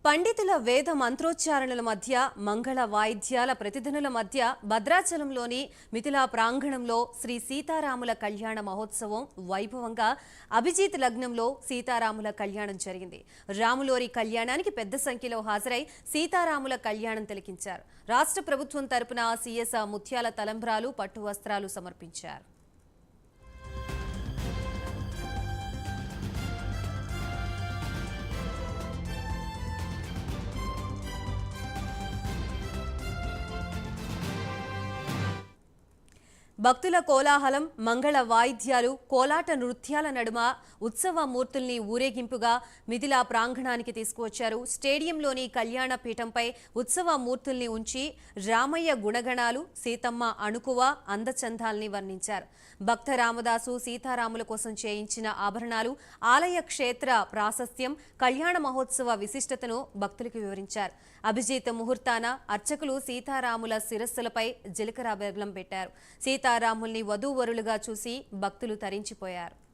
పండితుల వేద మంత్రోచ్చారణల మధ్య మంగళ వాయిద్యాల ప్రతిధ్వనుల మధ్య భద్రాచలంలోని మిథిలా ప్రాంగణంలో శ్రీ సీతారాముల కళ్యాణ మహోత్సవం వైభవంగా అభిజిత్ లగ్నంలో సీతారాముల కళ్యాణం జరిగింది. రాములోరి కళ్యాణానికి పెద్ద సంఖ్యలో హాజరై సీతారాముల కళ్యాణం తిలకించారు. రాష్ట్ర ప్రభుత్వం తరపున సీఎస్ ముత్యాల తలంబ్రాలు పట్టు వస్త్రాలు సమర్పించారు. భక్తుల కోలాహలం, మంగళ వాయిద్యాలు, కోలాట నృత్యాల నడుమ ఉత్సవ మూర్తుల్ని ఊరేగింపుగా మిథిలా ప్రాంగణానికి తీసుకువచ్చారు. స్టేడియంలోని కళ్యాణ పీఠంపై ఉత్సవ మూర్తుల్ని ఉంచి రామయ్య గుణగణాలు, సీతమ్మ అణుకువ, అందచందాల్ని వర్ణించారు. భక్త రామదాసు సీతారాముల కోసం చేయించిన ఆభరణాలు, ఆలయ క్షేత్ర ప్రాశస్త్యం, కళ్యాణ మహోత్సవ విశిష్టతను భక్తులకు వివరించారు. అభిజిత్ ముహూర్తాన అర్చకులు సీతారాముల శిరస్సులపై జీలకర్ర బెల్లం పెట్టారు. సీతారాముల్ని వధూవరులుగా చూసి భక్తులు తరించిపోయారు.